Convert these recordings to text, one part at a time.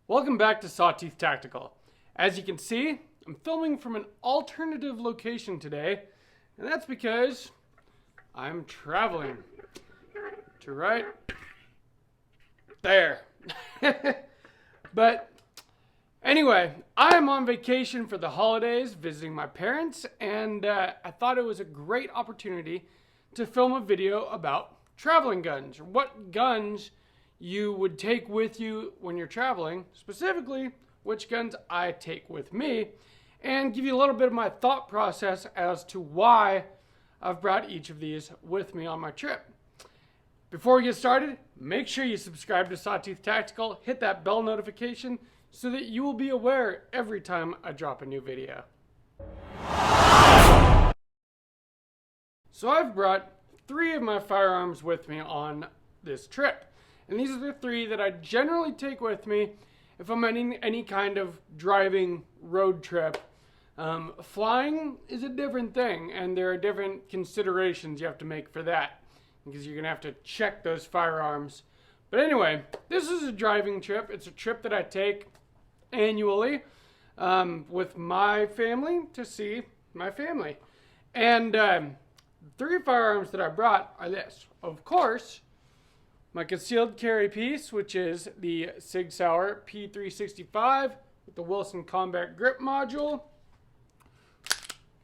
Welcome back to Sawtooth Tactical. As you can see, I'm filming from an alternative location today, and that's because I'm traveling to right there. But anyway, I'm on vacation for the holidays, visiting my parents, and I thought it was a great opportunity to film a video about traveling guns, or what guns you would take with you when you're traveling, specifically which guns I take with me, and give you a little bit of my thought process as to why I've brought each of these with me on my trip. Before we get started, make sure you subscribe to Sawtooth Tactical, hit that bell notification so that you will be aware every time I drop a new video. So I've brought 3 of my firearms with me on this trip. And these are the 3 that I generally take with me if I'm on any kind of driving road trip. Flying is a different thing, and there are different considerations you have to make for that, because you're going to have to check those firearms. But anyway, this is a driving trip. It's a trip that I take annually with my family to see my family. And 3 firearms that I brought are this. Of course, my concealed carry piece, which is the Sig Sauer P365 with the Wilson Combat Grip Module.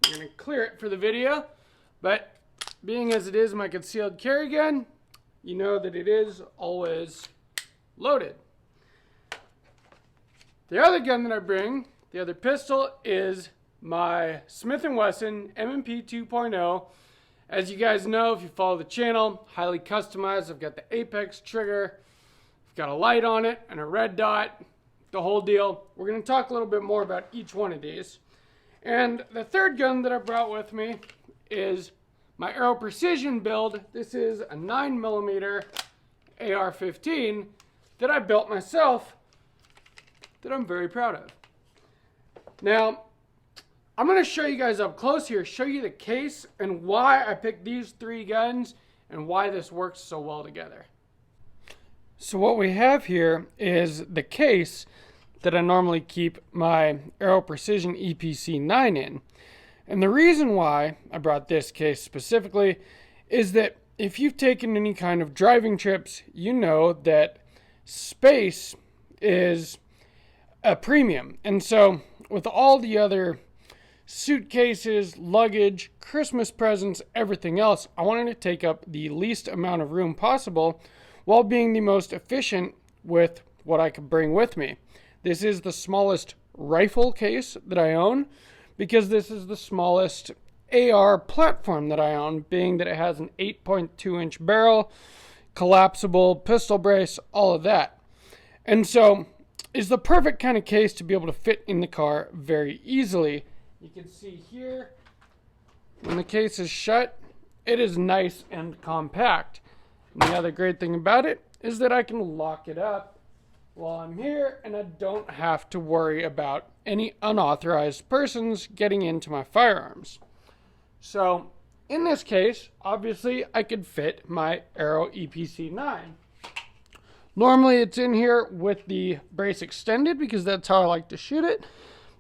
I'm going to clear it for the video, but being as it is my concealed carry gun, you know that it is always loaded. The other gun that I bring, the other pistol, is my Smith & Wesson M&P 2.0. As you guys know, if you follow the channel, highly customized. I've got the Apex trigger, I've got a light on it and a red dot, the whole deal. We're going to talk a little bit more about each one of these. And the third gun that I brought with me is my Aero Precision build. This is a 9mm AR-15 that I built myself that I'm very proud of. Now, I'm going to show you guys up close here, show you the case and why I picked these 3 guns and why this works so well together. So what we have here is the case that I normally keep my Aero Precision EPC-9 in. And the reason why I brought this case specifically is that if you've taken any kind of driving trips, you know that space is a premium. And so with all the other suitcases, luggage, Christmas presents, everything else, I wanted to take up the least amount of room possible while being the most efficient with what I could bring with me. This is the smallest rifle case that I own because this is the smallest AR platform that I own, being that it has an 8.2-inch barrel, collapsible pistol brace, all of that. And so it's the perfect kind of case to be able to fit in the car very easily. You can see here, when the case is shut, it is nice and compact. And the other great thing about it is that I can lock it up while I'm here, and I don't have to worry about any unauthorized persons getting into my firearms. So, in this case, obviously, I could fit my Aero EPC-9. Normally, it's in here with the brace extended because that's how I like to shoot it.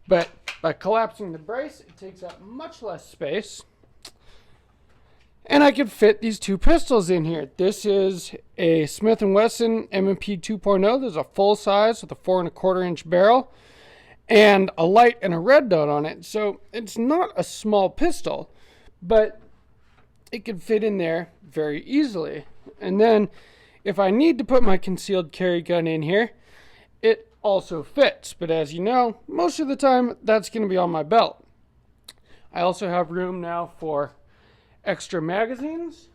But by collapsing the brace, it takes up much less space. And I can fit these 2 pistols in here. This is a Smith & Wesson M&P 2.0. There's a full size with a 4¼ inch barrel and a light and a red dot on it. So it's not a small pistol, but it can fit in there very easily. And then if I need to put my concealed carry gun in here, it also fits, but as you know, most of the time that's going to be on my belt. I also have room now for extra magazines,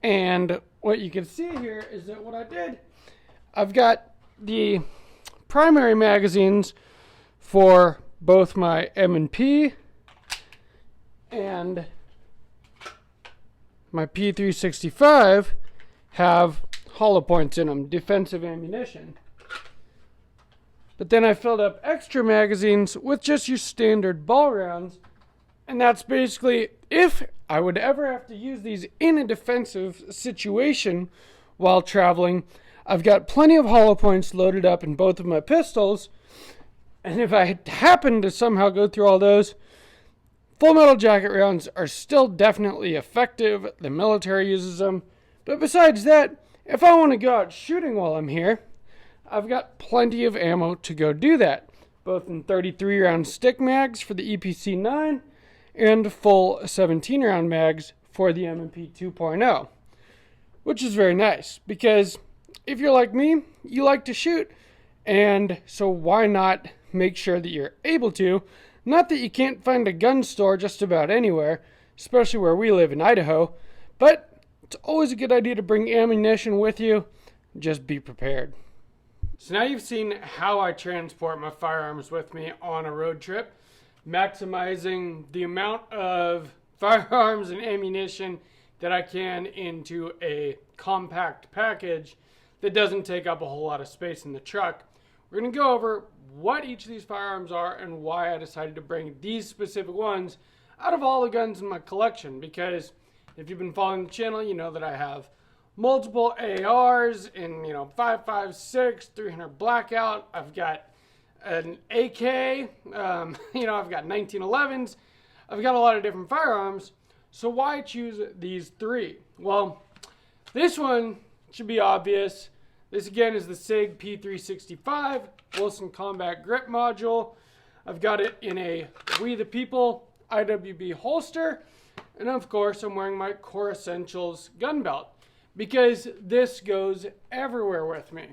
and what you can see here is that what I did, I've got the primary magazines for both my M&P and my P365 have hollow points in them, defensive ammunition. But then I filled up extra magazines with just your standard ball rounds. And that's basically, if I would ever have to use these in a defensive situation while traveling, I've got plenty of hollow points loaded up in both of my pistols, and if I happen to somehow go through all those, full metal jacket rounds are still definitely effective. The military uses them. But besides that, if I want to go out shooting while I'm here, I've got plenty of ammo to go do that, both in 33 round stick mags for the EPC-9 and full 17 round mags for the M&P 2.0, which is very nice because if you're like me, you like to shoot, and so why not make sure that you're able to? Not that you can't find a gun store just about anywhere, especially where we live in Idaho, but it's always a good idea to bring ammunition with you. Just be prepared. So now you've seen how I transport my firearms with me on a road trip, maximizing the amount of firearms and ammunition that I can into a compact package that doesn't take up a whole lot of space in the truck. We're going to go over what each of these firearms are and why I decided to bring these specific ones out of all the guns in my collection, because if you've been following the channel, you know that I have multiple ARs in 5.56, 300 blackout. I've got an AK, I've got 1911s. I've got a lot of different firearms. So why choose these three? Well, this one should be obvious. This again is the Sig P365 Wilson Combat Grip Module. I've got it in a We the People IWB holster. And of course, I'm wearing my Core Essentials gun belt because this goes everywhere with me.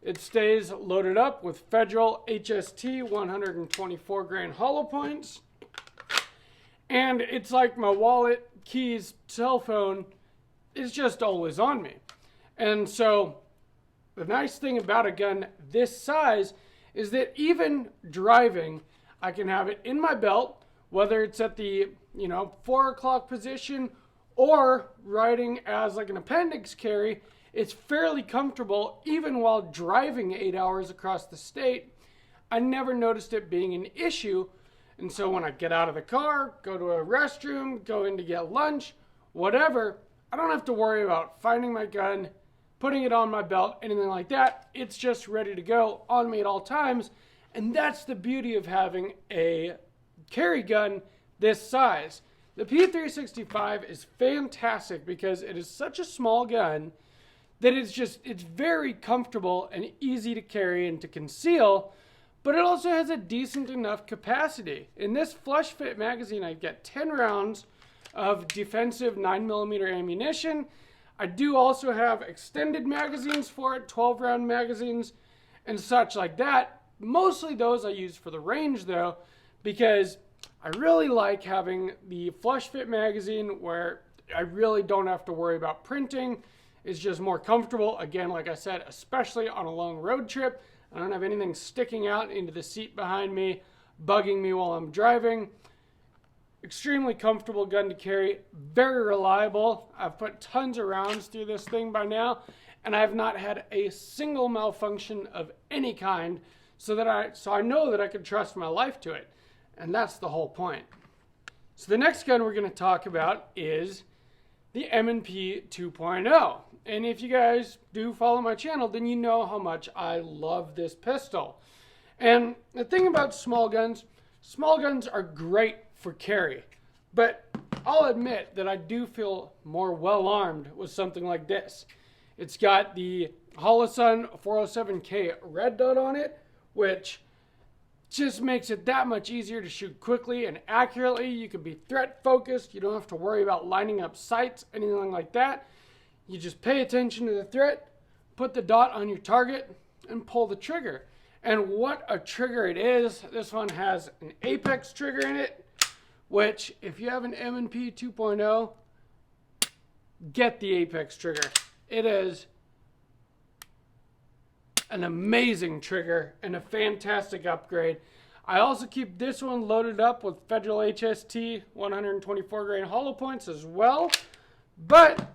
It stays loaded up with Federal HST 124 grain hollow points. And it's like my wallet, keys, cell phone is just always on me. And so the nice thing about a gun this size is that even driving, I can have it in my belt, whether it's at the 4 o'clock position or riding as like an appendix carry. It's fairly comfortable even while driving 8 hours across the state. I never noticed it being an issue. And so when I get out of the car, go to a restroom, go in to get lunch, whatever, I don't have to worry about finding my gun, putting it on my belt, anything like that. It's just ready to go on me at all times. And that's the beauty of having a carry gun this size. The P365 is fantastic because it is such a small gun that it's very comfortable and easy to carry and to conceal, but it also has a decent enough capacity. In this flush fit magazine, I get 10 rounds of defensive 9mm ammunition. I do also have extended magazines for it, 12 round magazines and such like that. Mostly those I use for the range though, because I really like having the flush fit magazine where I really don't have to worry about printing. It's just more comfortable. Again, like I said, especially on a long road trip. I don't have anything sticking out into the seat behind me, bugging me while I'm driving. Extremely comfortable gun to carry, very reliable. I've put tons of rounds through this thing by now, and I've not had a single malfunction of any kind, so I know that I can trust my life to it. And that's the whole point. So the next gun we're going to talk about is the M&P 2.0. And if you guys do follow my channel, then you know how much I love this pistol. And the thing about small guns are great for carry. But I'll admit that I do feel more well-armed with something like this. It's got the Holosun 407K red dot on it, which just makes it that much easier to shoot quickly and accurately. You can be threat focused. You don't have to worry about lining up sights, anything like that. You just pay attention to the threat, put the dot on your target, and pull the trigger. And what a trigger it is. This one has an Apex trigger in it, which if you have an M&P 2.0, get the Apex trigger. It is an amazing trigger and a fantastic upgrade. I also keep this one loaded up with Federal HST 124 grain hollow points as well, but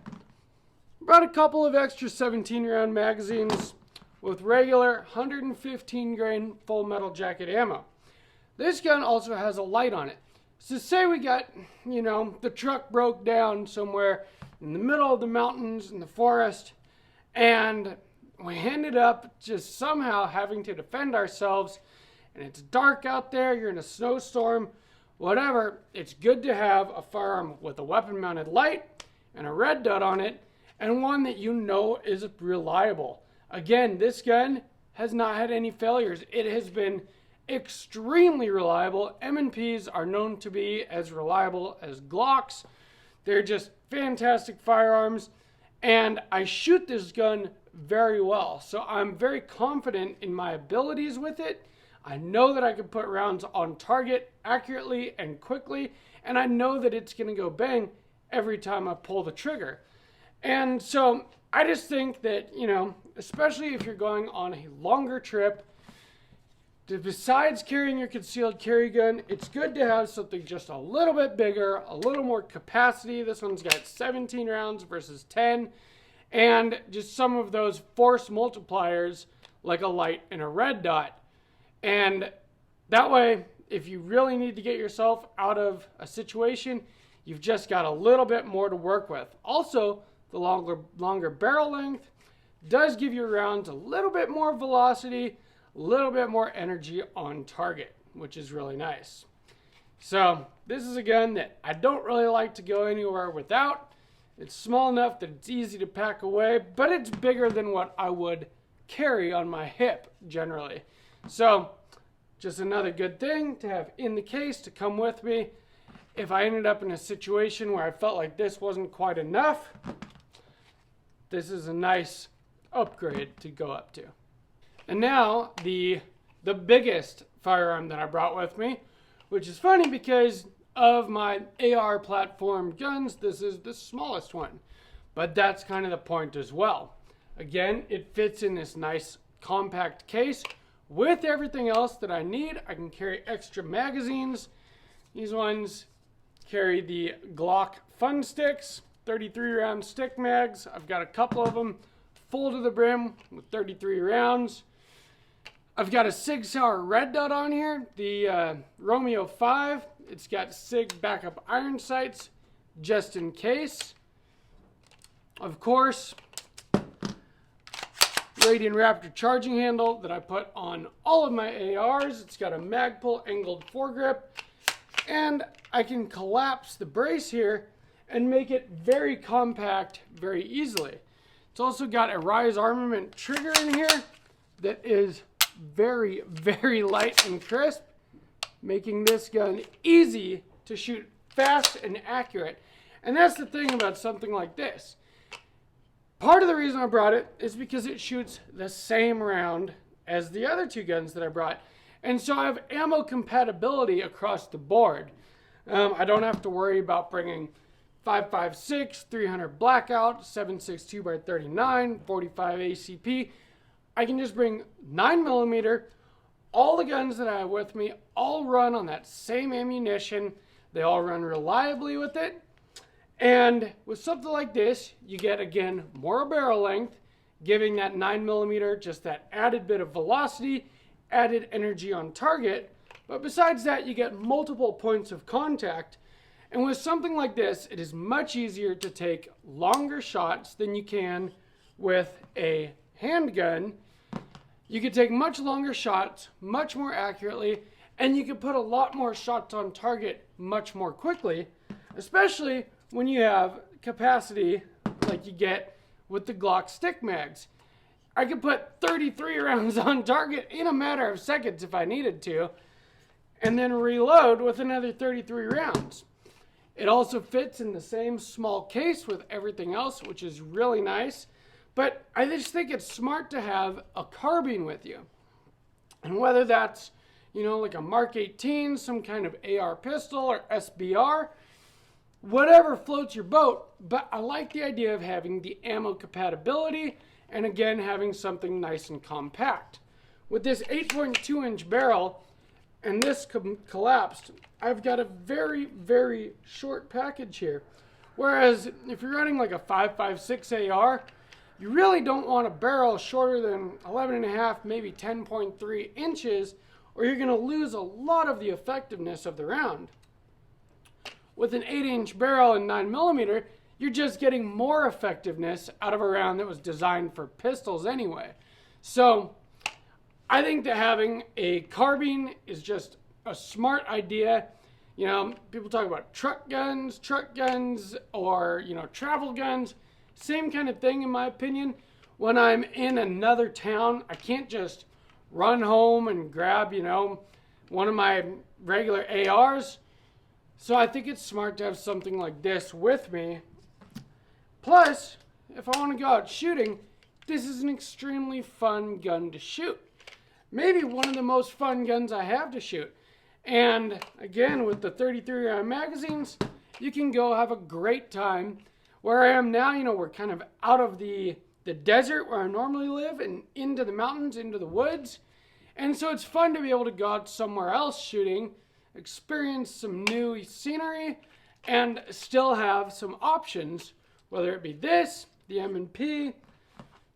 brought a couple of extra 17 round magazines with regular 115 grain full metal jacket ammo. This gun also has a light on it. So say we got, the truck broke down somewhere in the middle of the mountains in the forest, and we ended up just somehow having to defend ourselves, and it's dark out there, you're in a snowstorm, whatever. It's good to have a firearm with a weapon mounted light and a red dot on it, and one that you know is reliable. Again, this gun has not had any failures. It has been extremely reliable. M&Ps are known to be as reliable as Glocks. They're just fantastic firearms, and I shoot this gun very well. So I'm very confident in my abilities with it. I know that I can put rounds on target accurately and quickly, and I know that it's going to go bang every time I pull the trigger. And so I just think that, you know, especially if you're going on a longer trip, besides carrying your concealed carry gun, it's good to have something just a little bit bigger, a little more capacity. This one's got 17 rounds versus 10, and just some of those force multipliers like a light and a red dot. And that way, if you really need to get yourself out of a situation, you've just got a little bit more to work with. Also, the longer barrel length does give your rounds a little bit more velocity, a little bit more energy on target, which is really nice. So this is a gun that I don't really like to go anywhere without. It's small enough that it's easy to pack away, but it's bigger than what I would carry on my hip generally. So just another good thing to have in the case to come with me. If I ended up in a situation where I felt like this wasn't quite enough, this is a nice upgrade to go up to. And now the biggest firearm that I brought with me, which is funny because of my AR platform guns, this is the smallest one, but that's kind of the point as well. Again, it fits in this nice compact case with everything else that I need. I can carry extra magazines. These ones carry the Glock Fun Sticks, 33 round stick mags. I've got a couple of them full to the brim with 33 rounds. I've got a Sig Sauer red dot on here, the Romeo 5. It's got Sig backup iron sights just in case. Of course, Radian Raptor charging handle that I put on all of my ARs. It's got a Magpul angled foregrip, and I can collapse the brace here and make it very compact very easily. It's also got a Rise Armament trigger in here that is very, very light and crisp, making this gun easy to shoot fast and accurate. And that's the thing about something like this. Part of the reason I brought it is because it shoots the same round as the other two guns that I brought. And so I have ammo compatibility across the board. I don't have to worry about bringing 5.56, 300 blackout, 7.62 by 39, 45 ACP. I can just bring 9mm. All the guns that I have with me all run on that same ammunition. They all run reliably with it. And with something like this, you get, again, more barrel length, giving that 9mm just that added bit of velocity, added energy on target. But besides that, you get multiple points of contact. And with something like this, it is much easier to take longer shots than you can with a handgun. You can take much longer shots, much more accurately, and you can put a lot more shots on target much more quickly, especially when you have capacity like you get with the Glock stick mags. I could put 33 rounds on target in a matter of seconds if I needed to, and then reload with another 33 rounds. It also fits in the same small case with everything else, which is really nice. But I just think it's smart to have a carbine with you. And whether that's, you know, like a Mark 18, some kind of AR pistol or SBR, whatever floats your boat. But I like the idea of having the ammo compatibility and, again, having something nice and compact. With this 8.2 inch barrel and this collapsed, I've got a very, very short package here. Whereas if you're running like a 5.56 AR, you really don't want a barrel shorter than 11.5, maybe 10.3 inches, or you're going to lose a lot of the effectiveness of the round. With an 8-inch barrel and 9mm, you're just getting more effectiveness out of a round that was designed for pistols anyway. So I think that having a carbine is just a smart idea. You know, people talk about truck guns, or, you know, travel guns. Same kind of thing in my opinion. When I'm in another town, I can't just run home and grab, you know, one of my regular ARs. So I think it's smart to have something like this with me. Plus, if I want to go out shooting, this is an extremely fun gun to shoot. Maybe one of the most fun guns I have to shoot. And again, with the 33 round magazines, you can go have a great time. Where I am now, you know, we're kind of out of the desert where I normally live and into the mountains, into the woods. And so it's fun to be able to go out somewhere else shooting, experience some new scenery, and still have some options, whether it be this, the M&P,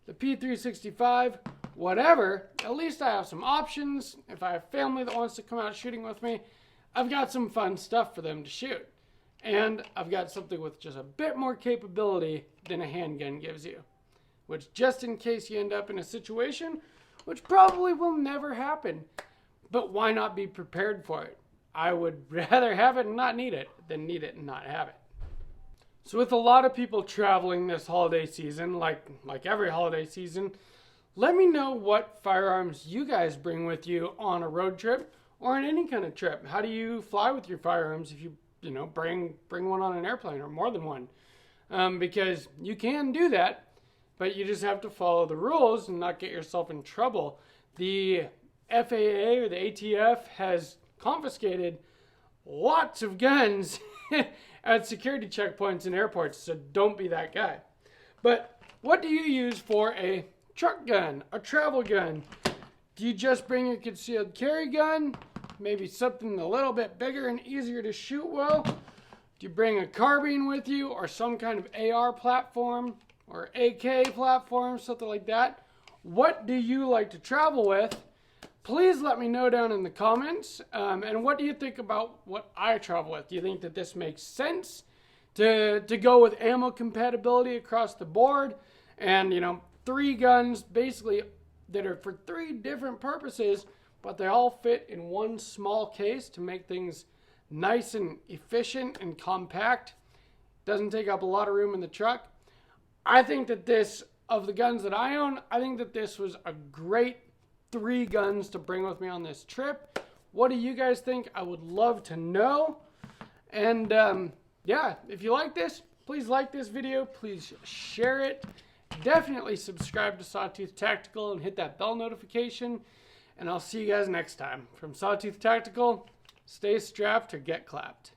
the P365, whatever. At least I have some options. If I have family that wants to come out shooting with me, I've got some fun stuff for them to shoot. And I've got something with just a bit more capability than a handgun gives you. Which, just in case you end up in a situation, which probably will never happen, but why not be prepared for it? I would rather have it and not need it than need it and not have it. So with a lot of people traveling this holiday season, like every holiday season, let me know what firearms you guys bring with you on a road trip or on any kind of trip. How do you fly with your firearms if you know, bring one on an airplane or more than one? Because you can do that, but you just have to follow the rules and not get yourself in trouble. The FAA or the ATF has confiscated lots of guns at security checkpoints in airports, so don't be that guy. But what do you use for a truck gun, a travel gun? Do you just bring your concealed carry gun? Maybe something a little bit bigger and easier to shoot well? Do you bring a carbine with you or some kind of AR platform or AK platform, something like that? What do you like to travel with? Please let me know down in the comments. And what do you think about what I travel with? Do you think that this makes sense to go with ammo compatibility across the board? And, you know, 3 guns basically that are for 3 different purposes, but they all fit in one small case to make things nice and efficient and compact. Doesn't take up a lot of room in the truck. I think that this, of the guns that I own, I think that this was a great 3 guns to bring with me on this trip. What do you guys think? I would love to know. And yeah, if you like this, please like this video. Please share it. Definitely subscribe to Sawtooth Tactical and hit that bell notification. And I'll see you guys next time. From Sawtooth Tactical, stay strapped or get clapped.